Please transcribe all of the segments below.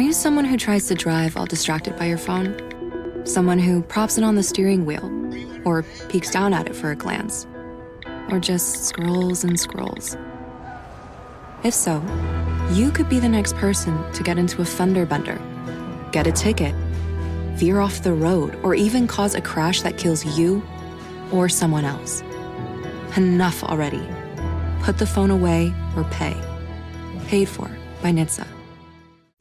you someone who tries to drive while distracted by your phone? Someone who props it on the steering wheel or peeks down at it for a glance? Or just scrolls and scrolls? If so, you could be the next person to get into a fender bender, get a ticket, veer off the road, or even cause a crash that kills you or someone else. Enough already. Put the phone away or pay. Paid for by NHTSA.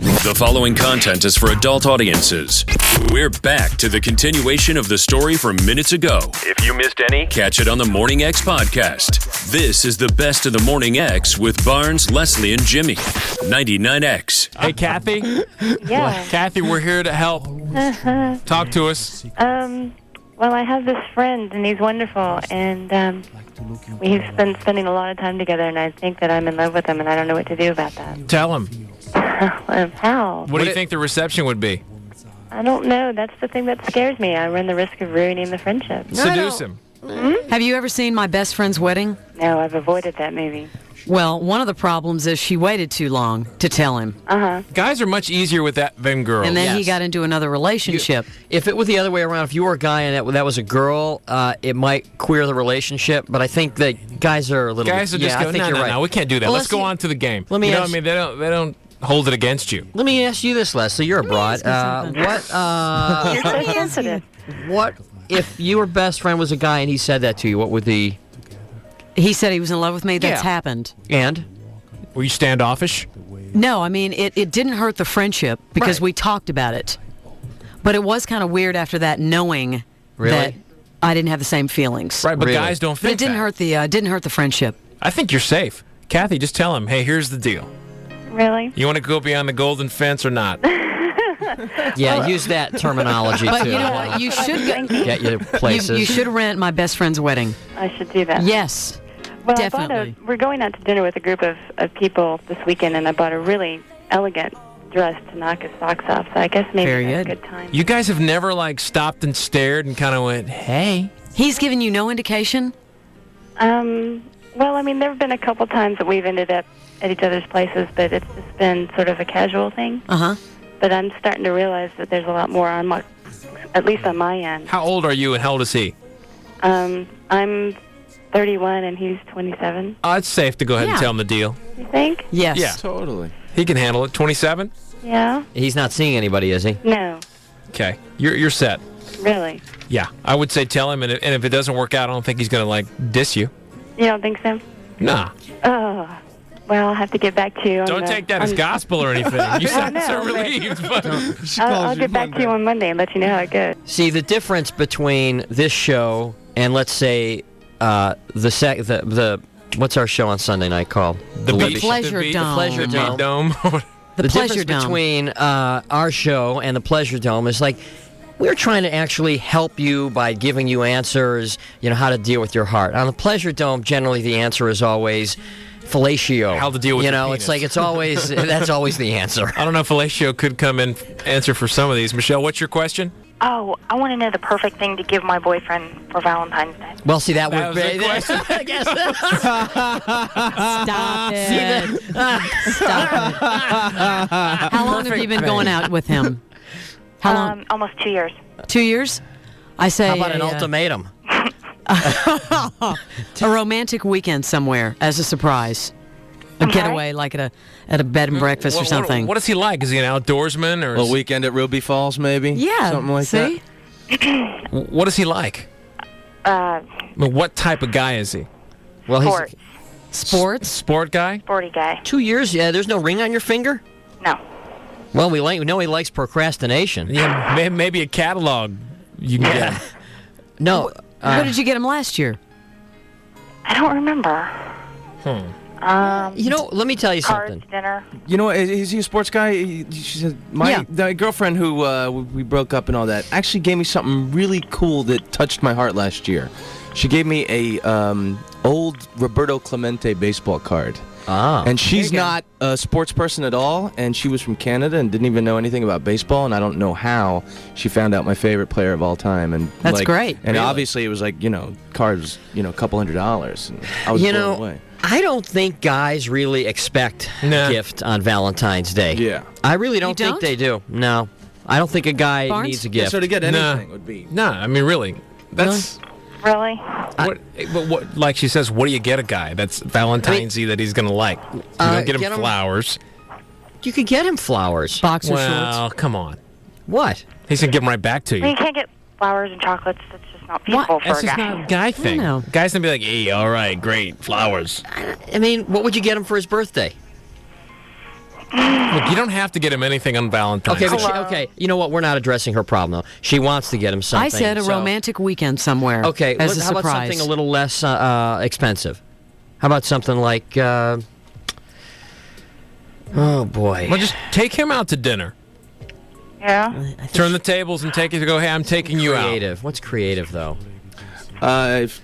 The following content is for adult audiences. We're back to the continuation of the story from minutes ago. If you missed any, catch it on the Morning X podcast. This is the best of the Morning X with Barnes, Leslie, and Jimmy. 99X. Hey, Kathy. Yeah. Kathy, we're here to help. Talk to us. Well, I have this friend, and he's wonderful, and we've been spending a lot of time together, and I think that I'm in love with him, and I don't know what to do about that. Tell him. How? What do you think the reception would be? I don't know. That's the thing that scares me. I run the risk of ruining the friendship. Seduce him. Have you ever seen My Best Friend's Wedding? No, I've avoided that movie. Well, one of the problems is she waited too long to tell him. Guys are much easier with that than girls. And then he got into another relationship. If it was the other way around, if you were a guy and that was a girl, it might queer the relationship. But I think that guys are a little. Guys are just I go, think no, you're no, right. no, we can't do that. Well, let's go on to the game. Let me you know ask- what I mean? They don't hold it against you. Let me ask you this, Leslie. You're a broad. You're so sensitive. What if your best friend was a guy and he said that to you? What would the? He said he was in love with me. That's Yeah. happened. And Were you standoffish? No, I mean, it didn't hurt the friendship because Right. we talked about it. But it was kind of weird after that, knowing Really? that I didn't have the same feelings. Right, but Really? guys don't But think it didn't hurt the friendship. I think you're safe. Kathy, just tell him, hey, here's the deal. Really? You want to go beyond the golden fence or not? yeah, use that terminology But too. you know what? You should go, Get you places. you should rent My Best Friend's Wedding. I should do that. Yes. Well, definitely. we're going out to dinner with a group of people this weekend, and I bought a really elegant dress to knock his socks off, so I guess maybe Very that's good. a good time. You guys have never, stopped and stared and kind of went, hey. He's given you no indication? Well, I mean, there have been a couple times that we've ended up at each other's places, but it's just been sort of a casual thing. Uh-huh. But I'm starting to realize that there's a lot more on my, at least on my end. How old are you and how old is he? I'm 31 and he's 27. It's safe to go ahead and Yeah. tell him the deal. You think? Yes. Yeah. Totally. He can handle it. 27? Yeah? He's not seeing anybody, is he? No. Okay. You're set. Really? Yeah. I would say tell him, and if it doesn't work out, I don't think he's going to, diss you. You don't think so? Nah. Oh. Well, I'll have to get back to you. Don't take that as gospel or anything. You sound so no, but- relieved. But I'll get back to you on Monday and let you know how it goes. See, the difference between this show and let's say the what's our show on Sunday night called? The Libby Pleasure Show. Dome. Pleasure The Dome. Meat Dome. The Pleasure difference Dome. between our show and the Pleasure Dome is we're trying to actually help you by giving you answers, how to deal with your heart. On the Pleasure Dome, generally the answer is always fellatio. How to deal with your penis. it's always that's always the answer. I don't know if Fellatio could come in answer for some of these. Michelle, what's your question? Oh, I want to know the perfect thing to give my boyfriend for Valentine's Day. Well, see that That would was a be question. I guess. Stop it. Stop it. How long have you been going out with him? How long? Almost 2 years. 2 years? I say How about an ultimatum? a romantic weekend somewhere as a surprise. A getaway, like at a bed and breakfast or something. What is he like? Is he an outdoorsman or? A little weekend at Ruby Falls, maybe? Yeah, Something like see? What is he like? What type of guy is he? Well, Sport. Sports? Sport guy? Sporty guy. 2 years. Yeah, there's no ring on your finger. No. Well, we know he likes procrastination. Yeah, maybe a catalog you can get. No. What did you get him last year? I don't remember. Let me tell you Cards, something. dinner. You know, is he a sports guy? She said, the girlfriend who we broke up and all that actually gave me something really cool that touched my heart last year. She gave me a old Roberto Clemente baseball card. Ah. And she's not a sports person at all, and she was from Canada and didn't even know anything about baseball, and I don't know how she found out my favorite player of all time. And That's great. And Really? obviously it was cards, a couple $100s. And I was blown away. I don't think guys really expect a gift on Valentine's Day. Yeah. I really don't think don't? they do. No. I don't think a guy Barnes? needs a gift. So to get anything would be... No, I mean, really. That's... Really? What, like she says, what do you get a guy that's Valentine's-y that he's going to like? You don't get him flowers. You could get him flowers. Boxer Well, shorts. come on. What? He's going to give them right back to I mean, you. you can't get flowers and chocolates. That's just not feasible for That's a just guy. not a guy thing. know. Guys going to be like, hey, all right, great, flowers. I mean, what would you get him for his birthday? Look, you don't have to get him anything on Valentine's Okay, Day. okay. You know what? We're not addressing her problem, though. She wants to get him something. I said a so- romantic weekend somewhere. Okay, as a how about surprise. something a little less expensive? How about something like... oh, boy. Well, just take him out to dinner. Yeah? Turn the tables and take it to go, hey, I'm taking you out. Creative. What's creative, though? That's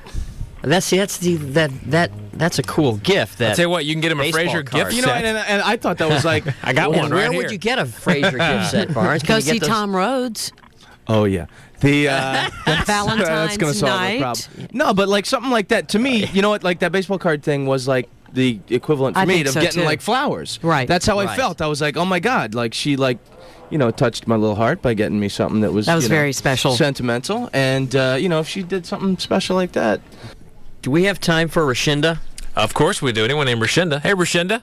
That's a cool gift. I'll tell you what, you can get him a baseball Fraser card. gift You know, set. and I thought that was like... I got one Where right would here. you get a Fraser gift set, Barnes? Can Go you see get those- Tom Rhodes. Oh, yeah. That's Valentine's going to solve night. the problem. No, but like something like that, to me, you know what, like that baseball card thing was like the equivalent for I me think of so, getting too. like flowers. Right. That's how I Right. felt. I was like, oh my God, like she like, you know, touched my little heart by getting me something that was, That was you know, very special. sentimental. And, you know, if she did something special like that. Do we have time for Rashida? Of course we do. Anyone named Rashida? Hey, Rashida.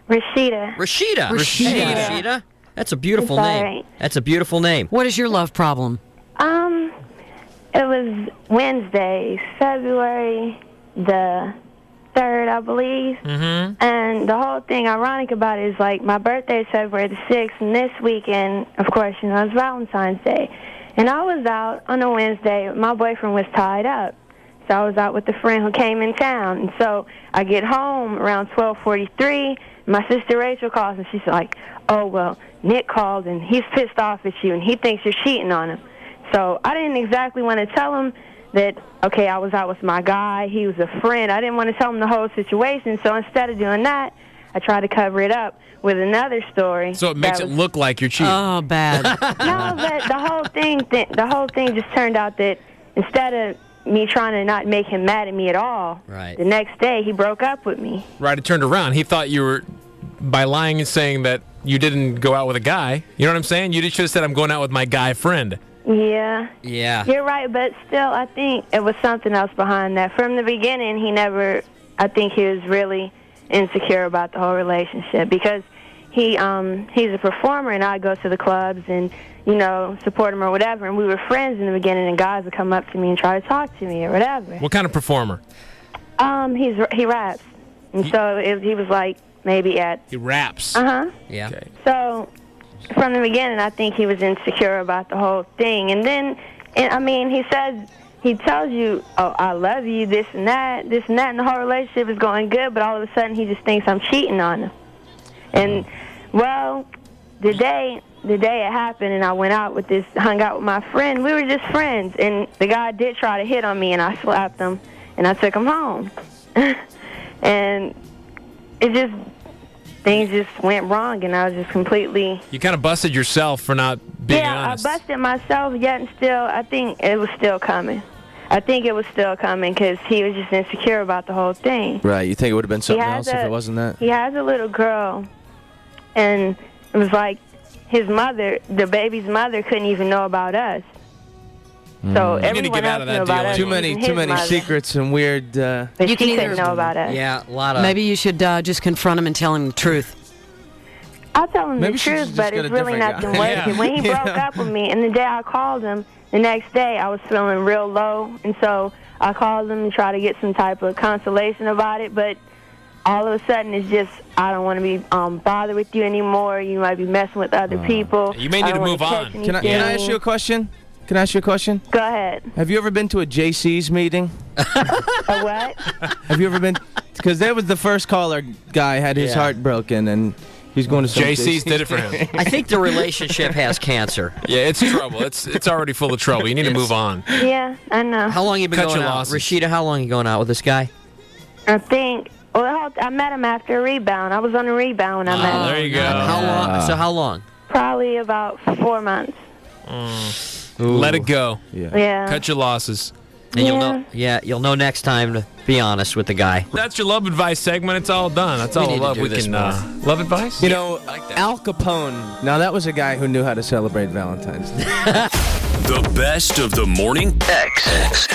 Rashida. Rashida. Rashida. Hey, Rashida. That's a beautiful It's all name. right. That's a beautiful name. What is your love problem? It was Wednesday, February the 3rd, I believe. Mm-hmm. And the whole thing ironic about it is, like, my birthday is February the 6th, and this weekend, of course, you know, it's Valentine's Day. And I was out on a Wednesday. My boyfriend was tied up. So I was out with a friend who came in town. And so I get home around 12:43. My sister Rachel calls, and she's like, oh, well, Nick called, and he's pissed off at you, and he thinks you're cheating on him. So I didn't exactly want to tell him that, okay, I was out with my guy, he was a friend. I didn't want to tell him the whole situation. So instead of doing that, I tried to cover it up with another story. So it makes it look like you're cheating. Oh, bad. No, but the whole thing just turned out that instead of me trying to not make him mad at me at all, Right. the next day he broke up with me. Right, it turned around. He thought you were, by lying and saying that you didn't go out with a guy. You know what I'm saying? You should have said, I'm going out with my guy friend. Yeah. Yeah. You're right, but still, I think it was something else behind that. From the beginning, I think he was really insecure about the whole relationship because he's a performer and I go to the clubs and, you know, support him or whatever. And we were friends in the beginning, and guys would come up to me and try to talk to me or whatever. What kind of performer? He raps. And he was like maybe at... He raps. Uh-huh. Yeah. Okay. So, from the beginning, I think he was insecure about the whole thing. And then, he tells you, oh, I love you, this and that, and the whole relationship is going good, but all of a sudden he just thinks I'm cheating on him. And, well, the day it happened and I hung out with my friend, we were just friends. And the guy did try to hit on me, and I slapped him, and I took him home. And things just went wrong, and I was just completely... You kind of busted yourself for not being honest. I busted myself, yet and still, I think it was still coming. Because he was just insecure about the whole thing. Right, you think it would have been something else if it wasn't that? He has a little girl, and it was like his mother, the baby's mother, couldn't even know about us. So You need to everyone get out else of knew that about deal us. Too anyway. many even his mother. secrets and weird... But You she can either- couldn't know about us. Yeah, a lot of... Maybe you should just confront him and tell him the truth. I'll tell him Maybe the she should truth, just but get it's a really different nothing guy. working. Yeah. When he broke up with me, and the day I called him, the next day I was feeling real low, and so I called him and tried to get some type of consolation about it, but all of a sudden it's just, I don't want to be bothered with you anymore. You might be messing with other people. You may I need don't to wanna move catch on. Can I ask you a question? Go ahead. Have you ever been to a JC's meeting? A what? Have you ever been? Because that was the first caller guy had his Yeah. heart broken, and he's going to some JC's did it for him. I think the relationship has cancer. Yeah, it's trouble. It's already full of trouble. You need to move on. Yeah, I know. How long you been Cut going your out? losses. Rashida, how long you going out with this guy? I think, well, I met him after a rebound. I was on a rebound when I met him. There you go. How long? So how long? Probably about 4 months. Let it go. Yeah. Cut your losses. And you'll know. Yeah, you'll know next time to be honest with the guy. That's your love advice segment. It's all done. That's all need the to love do we this can. more. Love advice? You know, Al Capone. Now, that was a guy who knew how to celebrate Valentine's Day. The best of the morning X.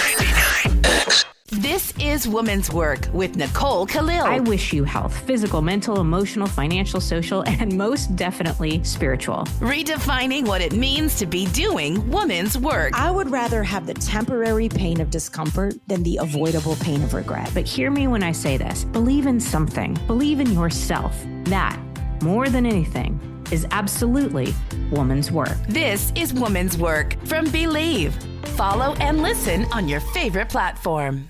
This is Woman's Work with Nicole Khalil. I wish you health, physical, mental, emotional, financial, social, and most definitely spiritual. Redefining what it means to be doing woman's work. I would rather have the temporary pain of discomfort than the avoidable pain of regret. But hear me when I say this. Believe in something. Believe in yourself. That, more than anything, is absolutely woman's work. This is Woman's Work from Believe. Follow and listen on your favorite platform.